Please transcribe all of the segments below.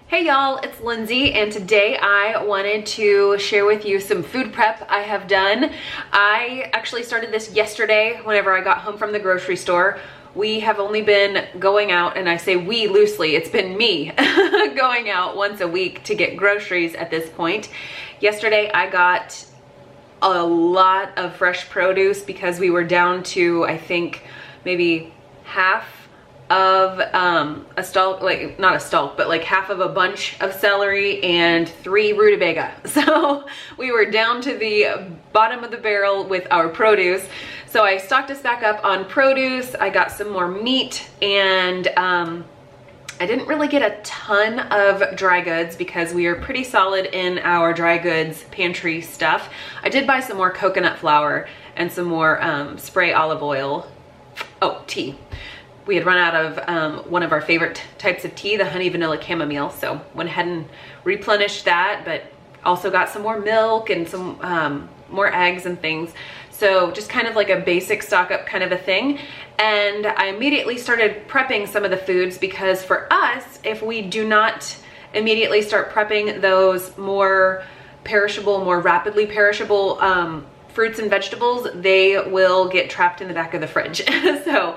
Hey y'all, it's Lindsay, and today I wanted to share with you some food prep I have done. I actually started this yesterday whenever I got home from the grocery store. We have only been going out, and I say we loosely, it's been me going out once a week to get groceries at this point. Yesterday I got a lot of fresh produce because we were down to, I think, maybe half of a stalk, like not a stalk, but like half of a bunch of celery and 3 rutabaga. So we were down to the bottom of the barrel with our produce. So I stocked us back up on produce. I got some more meat, and I didn't really get a ton of dry goods because we are pretty solid in our dry goods pantry stuff. I did buy some more coconut flour and some more spray olive oil. Oh, tea. We had run out of one of our favorite types of tea, the honey vanilla chamomile, so went ahead and replenished that, but also got some more milk and some more eggs and things. So just kind of like a basic stock up kind of a thing. And I immediately started prepping some of the foods because for us, if we do not immediately start prepping those more perishable, more rapidly perishable fruits and vegetables, they will get trapped in the back of the fridge. So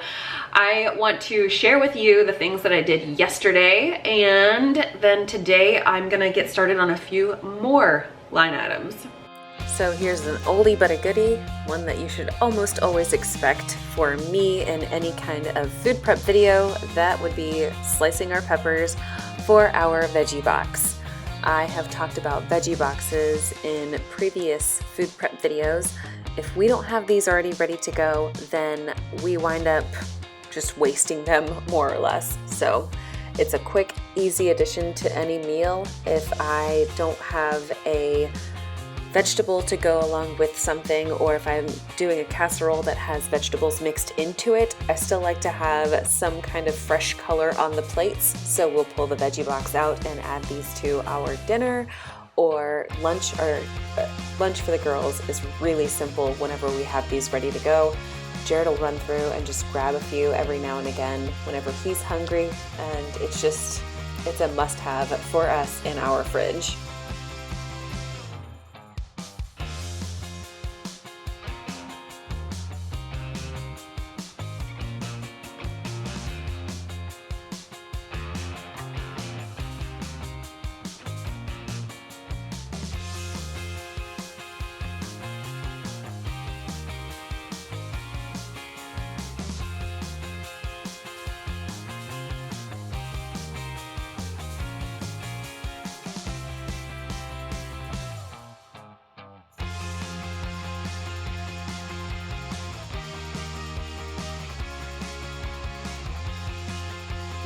I want to share with you the things that I did yesterday, and then today I'm gonna get started on a few more line items. So here's an oldie but a goodie, one that you should almost always expect for me in any kind of food prep video. That would be slicing our peppers for our veggie box. I have talked about veggie boxes in previous food prep videos. If we don't have these already ready to go, then we wind up just wasting them more or less. So it's a quick, easy addition to any meal. If I don't have a vegetable to go along with something, or if I'm doing a casserole that has vegetables mixed into it, I still like to have some kind of fresh color on the plates. So we'll pull the veggie box out and add these to our dinner or lunch. Or lunch for the girls is really simple whenever we have these ready to go. Jared will run through and just grab a few every now and again whenever he's hungry, and it's a must-have for us in our fridge.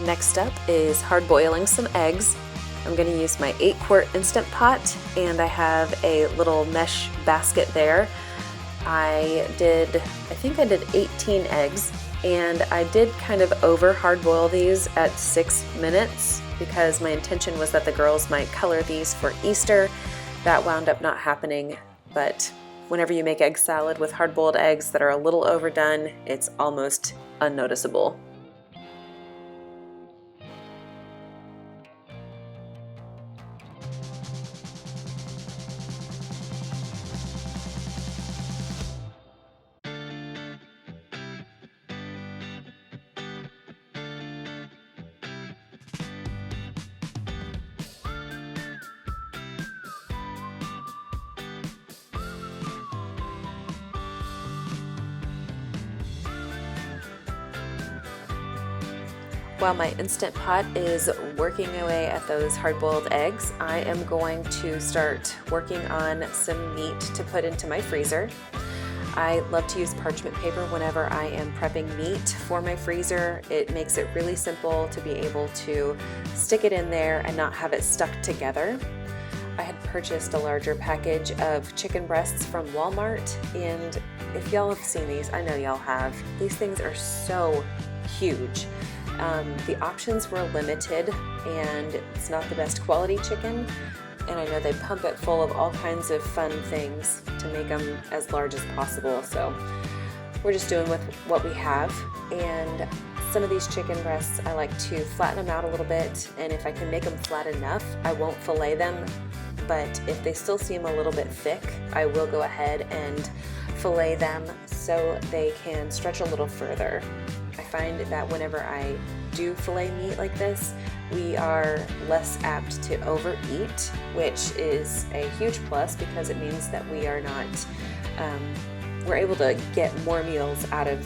Next up is hard boiling some eggs. I'm going to use my 8-quart Instant Pot, and I have a little mesh basket there. I think I did 18 eggs, and I did kind of over hard boil these at 6 minutes because my intention was that the girls might color these for Easter. That wound up not happening, but whenever you make egg salad with hard boiled eggs that are a little overdone, it's almost unnoticeable. While my Instant Pot is working away at those hard-boiled eggs, I am going to start working on some meat to put into my freezer. I love to use parchment paper whenever I am prepping meat for my freezer. It makes it really simple to be able to stick it in there and not have it stuck together. I had purchased a larger package of chicken breasts from Walmart, and if y'all have seen these, I know y'all have, these things are so huge. The options were limited, and it's not the best quality chicken, and I know they pump it full of all kinds of fun things to make them as large as possible, so we're just doing with what we have. And Some of these chicken breasts, I like to flatten them out a little bit, and if I can make them flat enough, I won't fillet them, but if they still seem a little bit thick, I will go ahead and fillet them so they can stretch a little further. I find that whenever I do fillet meat like this, we are less apt to overeat, which is a huge plus because it means that we are not, we're able to get more meals out of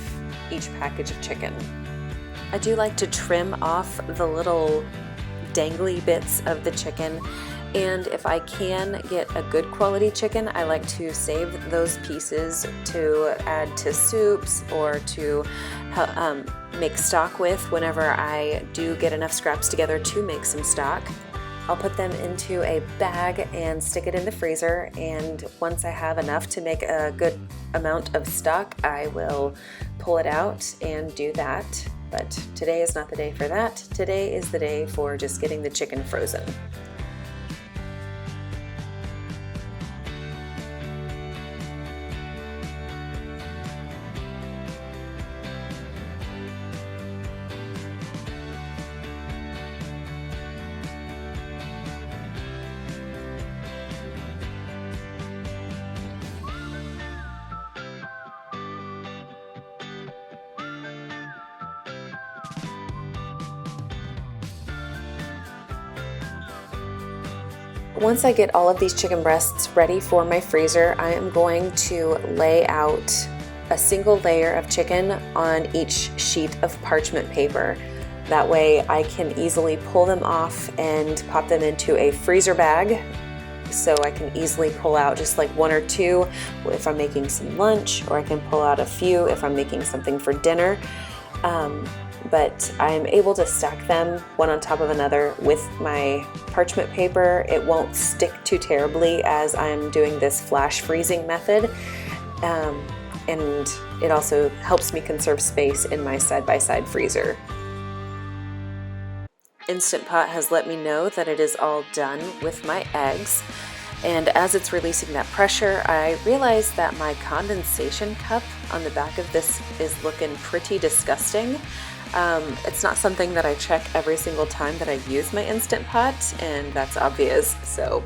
each package of chicken. I do like to trim off the little dangly bits of the chicken, and if I can get a good quality chicken, I like to save those pieces to add to soups or to make stock with whenever I do get enough scraps together to make some stock. I'll put them into a bag and stick it in the freezer, and once I have enough to make a good amount of stock, I will pull it out and do that. But today is not the day for that. Today is the day for just getting the chicken frozen. Once I get all of these chicken breasts ready for my freezer, I am going to lay out a single layer of chicken on each sheet of parchment paper. That way I can easily pull them off and pop them into a freezer bag, so I can easily pull out just like one or two if I'm making some lunch, or I can pull out a few if I'm making something for dinner. But I'm able to stack them one on top of another with my parchment paper. It won't stick too terribly as I'm doing this flash freezing method. And it also helps me conserve space in my side-by-side freezer. Instant Pot has let me know that it is all done with my eggs. And as it's releasing that pressure, I realized that my condensation cup on the back of this is looking pretty disgusting. It's not something that I check every single time that I use my Instant Pot, and that's obvious, so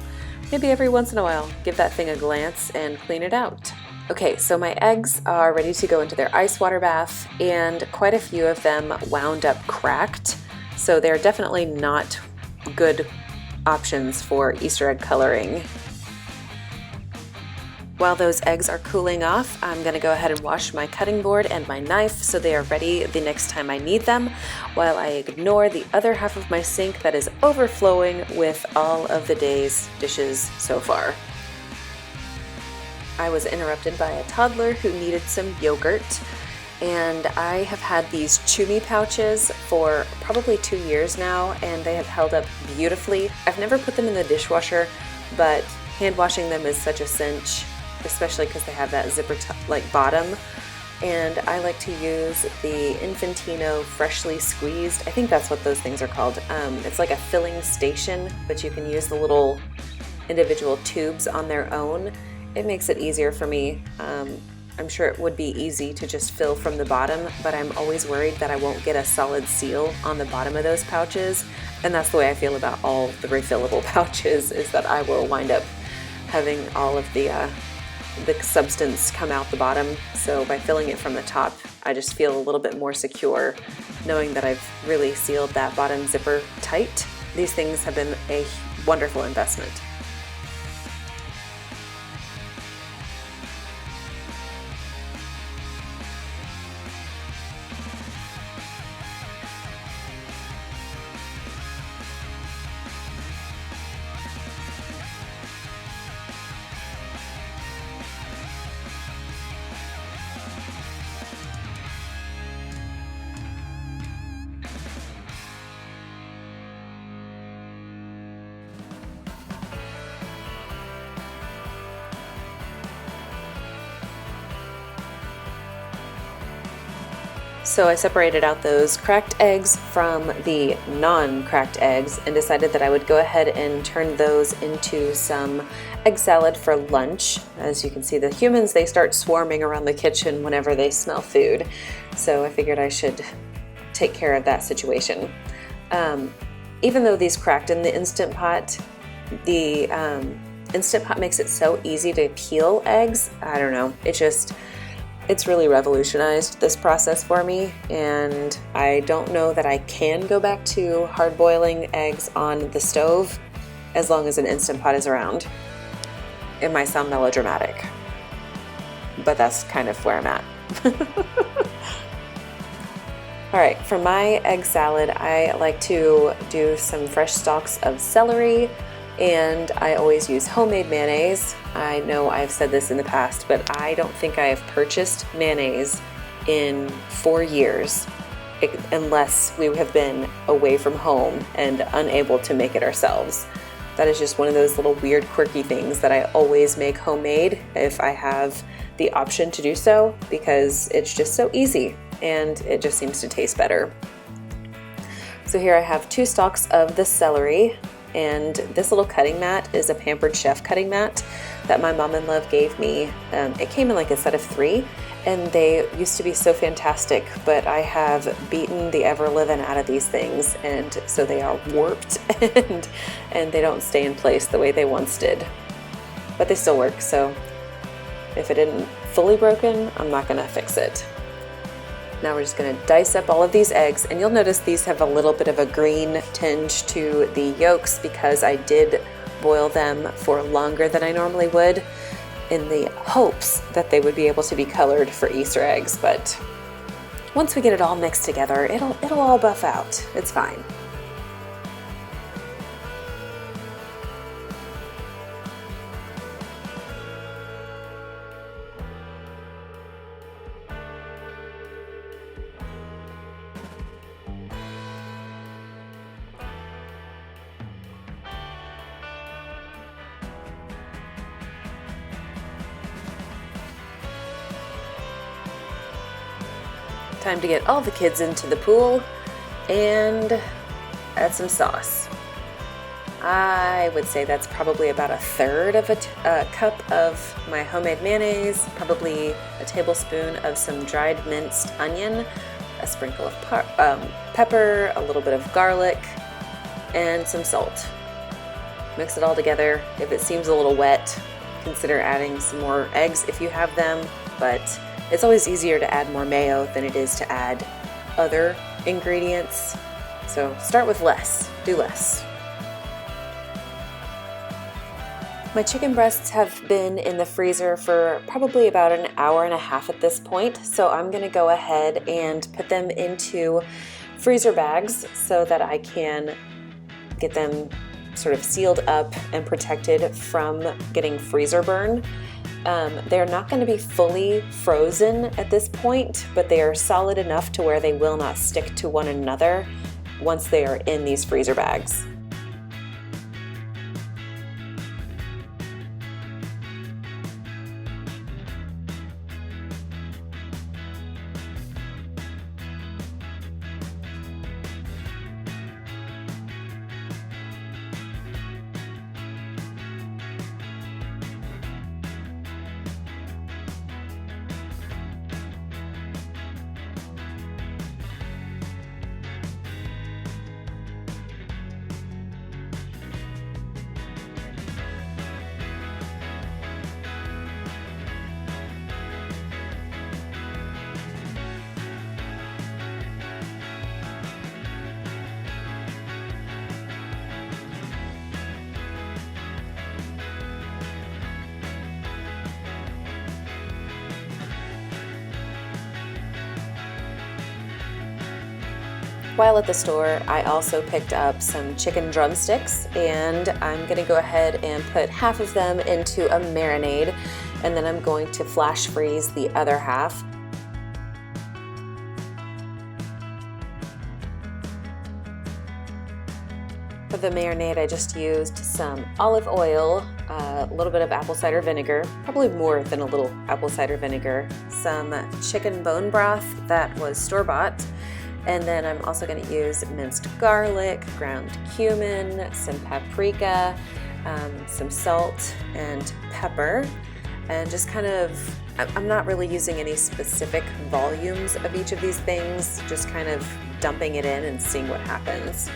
maybe every once in a while give that thing a glance and clean it out. Okay, so my eggs are ready to go into their ice water bath, and quite a few of them wound up cracked, so they're definitely not good options for Easter egg coloring. While those eggs are cooling off, I'm going to go ahead and wash my cutting board and my knife so they are ready the next time I need them, while I ignore the other half of my sink that is overflowing with all of the day's dishes so far. I was interrupted by a toddler who needed some yogurt, and I have had these Chew Me pouches for probably 2 years now, and they have held up beautifully. I've never put them in the dishwasher, but hand washing them is such a cinch, especially because they have that zipper bottom. And I like to use the Infantino Freshly Squeezed. I think that's what those things are called. It's like a filling station, but you can use the little individual tubes on their own. It makes it easier for me. I'm sure it would be easy to just fill from the bottom, but I'm always worried that I won't get a solid seal on the bottom of those pouches. And that's the way I feel about all the refillable pouches, is that I will wind up having all of the substance come out the bottom. So by filling it from the top, I just feel a little bit more secure knowing that I've really sealed that bottom zipper tight. These things have been a wonderful investment. So I separated out those cracked eggs from the non-cracked eggs and decided that I would go ahead and turn those into some egg salad for lunch. As you can see, the humans, they start swarming around the kitchen whenever they smell food. So I figured I should take care of that situation. Even though these cracked in the Instant Pot, the Instant Pot makes it so easy to peel eggs. I don't know, it's really revolutionized this process for me, and I don't know that I can go back to hard boiling eggs on the stove as long as an Instant Pot is around. It might sound melodramatic, but that's kind of where I'm at. All right, for my egg salad, I like to do some fresh stalks of celery, and I always use homemade mayonnaise. I know I've said this in the past, but I don't think I have purchased mayonnaise in 4 years, unless we have been away from home and unable to make it ourselves. That is just one of those little weird, quirky things that I always make homemade if I have the option to do so, because it's just so easy and it just seems to taste better. So here I have 2 stalks of the celery, and this little cutting mat is a Pampered Chef cutting mat that my mom-in-law gave me. It came in like a set of 3, and they used to be so fantastic, but I have beaten the ever-living out of these things, and so they are warped and they don't stay in place the way they once did. But they still work, so if it isn't fully broken, I'm not gonna fix it. Now we're just gonna dice up all of these eggs, and you'll notice these have a little bit of a green tinge to the yolks because I did boil them for longer than I normally would in the hopes that they would be able to be colored for Easter eggs. But once we get it all mixed together, it'll all buff out. It's fine. Time to get all the kids into the pool and add some sauce. I would say that's probably about 1/3 of a cup of my homemade mayonnaise, probably a tablespoon of some dried minced onion, a sprinkle of pepper, a little bit of garlic, and some salt. Mix it all together. If it seems a little wet, consider adding some more eggs if you have them, but it's always easier to add more mayo than it is to add other ingredients. So start with less, do less. My chicken breasts have been in the freezer for probably about an hour and a half at this point, so I'm gonna go ahead and put them into freezer bags so that I can get them sort of sealed up and protected from getting freezer burn. They're not going to be fully frozen at this point, but they are solid enough to where they will not stick to one another once they are in these freezer bags. While at the store, I also picked up some chicken drumsticks, and I'm gonna go ahead and put half of them into a marinade, and then I'm going to flash freeze the other half. For the marinade, I just used some olive oil, a little bit of apple cider vinegar, probably more than a little apple cider vinegar, some chicken bone broth that was store-bought, and then I'm also going to use minced garlic, ground cumin, some paprika, some salt and pepper. and just kind of, I'm not really using any specific volumes of each of these things, just kind of dumping it in and seeing what happens.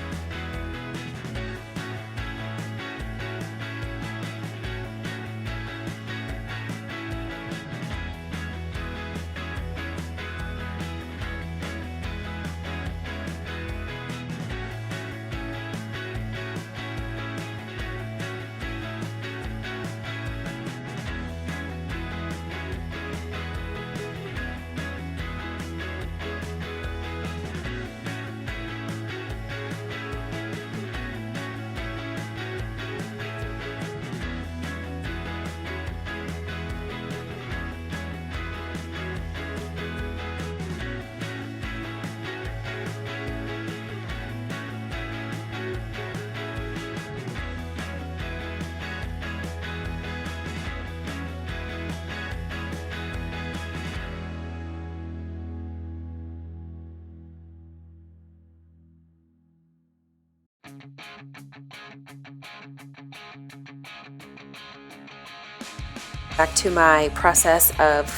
Back to my process of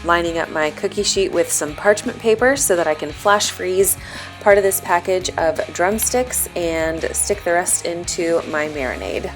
lining up my cookie sheet with some parchment paper so that I can flash freeze part of this package of drumsticks and stick the rest into my marinade.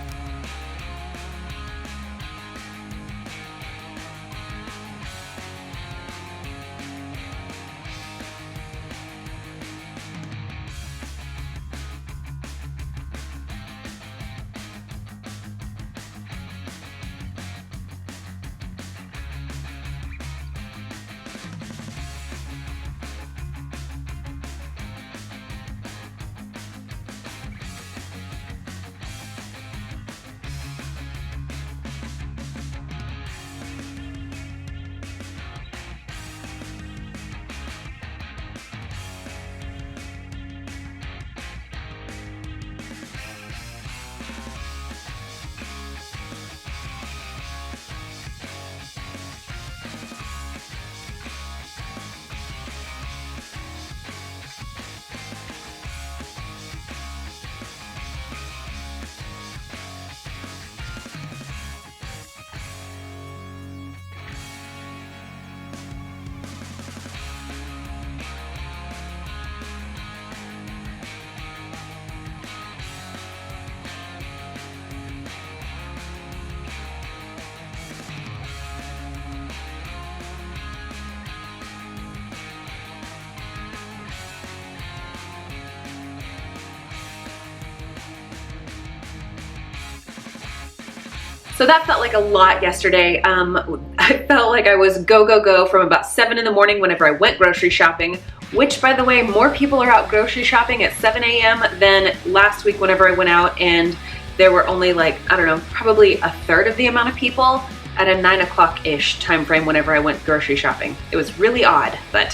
So that felt like a lot yesterday. I felt like I was go, go, go from about 7 in the morning whenever I went grocery shopping, which, by the way, more people are out grocery shopping at 7 a.m. than last week whenever I went out, and there were only like, I don't know, probably a third of the amount of people at a 9 o'clock-ish time frame whenever I went grocery shopping. It was really odd, but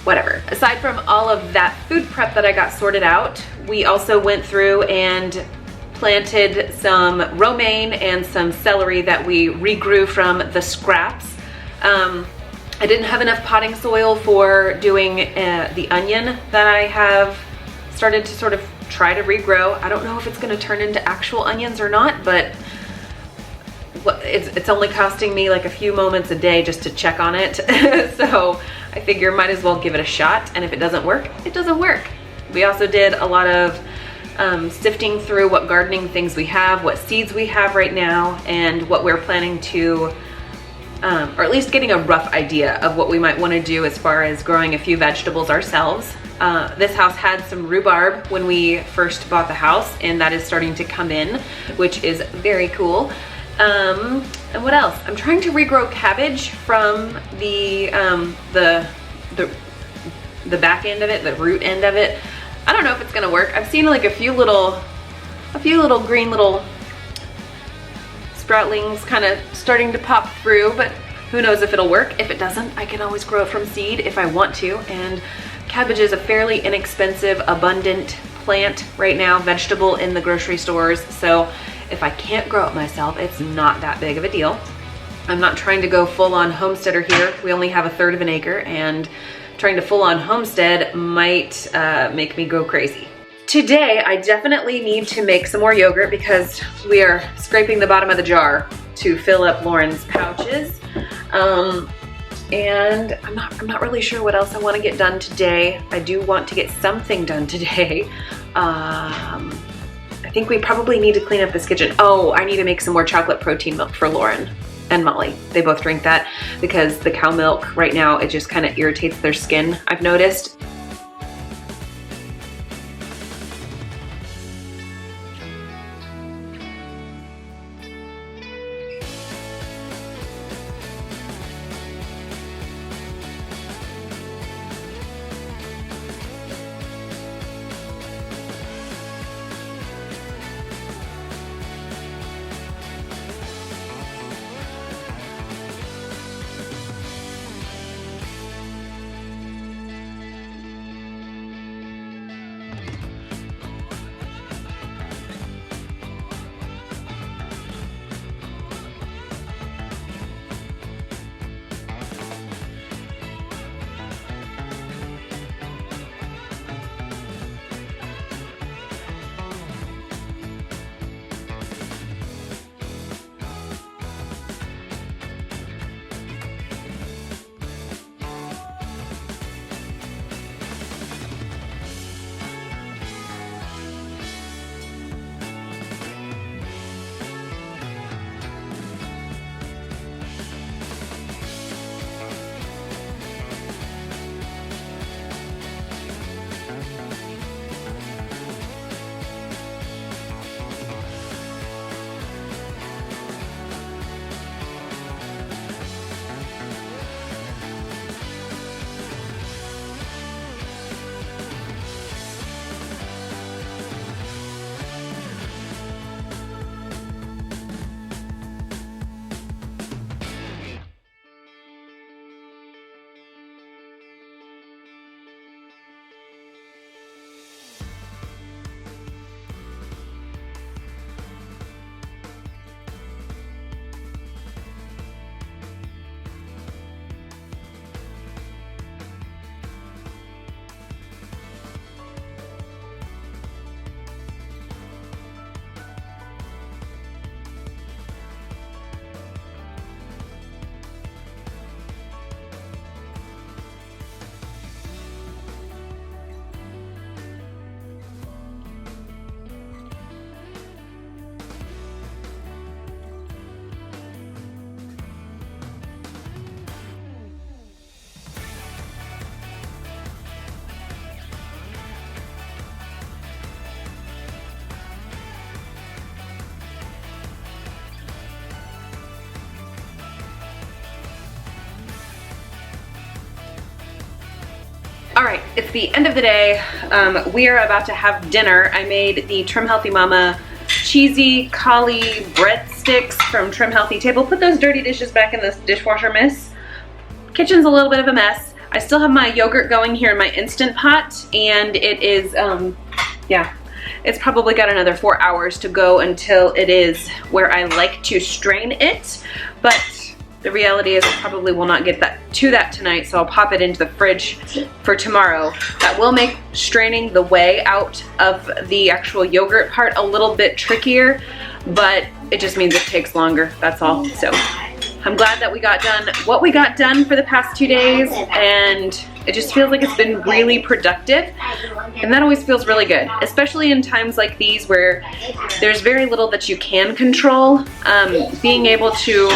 whatever. Aside from all of that food prep that I got sorted out, we also went through and planted some romaine and some celery that we regrew from the scraps. I didn't have enough potting soil for doing the onion that I have started to sort of try to regrow. I don't know if it's going to turn into actual onions or not, but it's only costing me like a few moments a day just to check on it. So I figure might as well give it a shot, and if it doesn't work, it doesn't work. We also did a lot of sifting through what gardening things we have, what seeds we have right now, and what we're planning to, or at least getting a rough idea of what we might want to do as far as growing a few vegetables ourselves. This house had some rhubarb when we first bought the house, and that is starting to come in, which is very cool. And what else? I'm trying to regrow cabbage from the back end of it, the root end of it. I don't know if it's gonna work. I've seen like a few little green little sproutlings kind of starting to pop through, but who knows if it'll work. If it doesn't, I can always grow it from seed if I want to. And cabbage is a fairly inexpensive, abundant plant right now, vegetable in the grocery stores. So if I can't grow it myself, it's not that big of a deal. I'm not trying to go full on homesteader here. We only have 1/3 of an acre, and trying to full on homestead might make me go crazy. Today, I definitely need to make some more yogurt because we are scraping the bottom of the jar to fill up Lauren's pouches. And I'm not really sure what else I want to get done today. I do want to get something done today. I think we probably need to clean up this kitchen. Oh, I need to make some more chocolate protein milk for Lauren and Molly. They both drink that because the cow milk right now, it just kind of irritates their skin, I've noticed. All right, it's the end of the day. We are about to have dinner. I made the Trim Healthy Mama cheesy cauli breadsticks from Trim Healthy Table. Put those dirty dishes back in the dishwasher, miss. Kitchen's a little bit of a mess. I still have my yogurt going here in my Instant Pot, and it is, yeah, it's probably got another 4 hours to go until it is where I like to strain it, but the reality is I probably will not get to that tonight, so I'll pop it into the fridge for tomorrow. That will make straining the whey out of the actual yogurt part a little bit trickier, but it just means it takes longer, that's all. So I'm glad that we got done what we got done for the past 2 days, and it just feels like it's been really productive, and that always feels really good, especially in times like these where there's very little that you can control. Being able to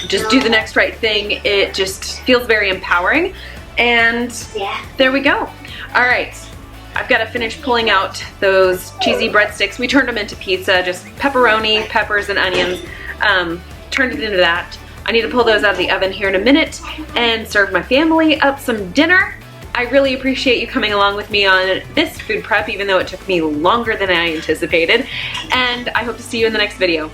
just do the next right thing, it just feels very empowering, and there we go. All right, I've got to finish pulling out those cheesy breadsticks. We turned them into pizza, just pepperoni, peppers, and onions. Turned it into that. I need to pull those out of the oven here in a minute and serve my family up some dinner. I really appreciate you coming along with me on this food prep, even though it took me longer than I anticipated, and I hope to see you in the next video.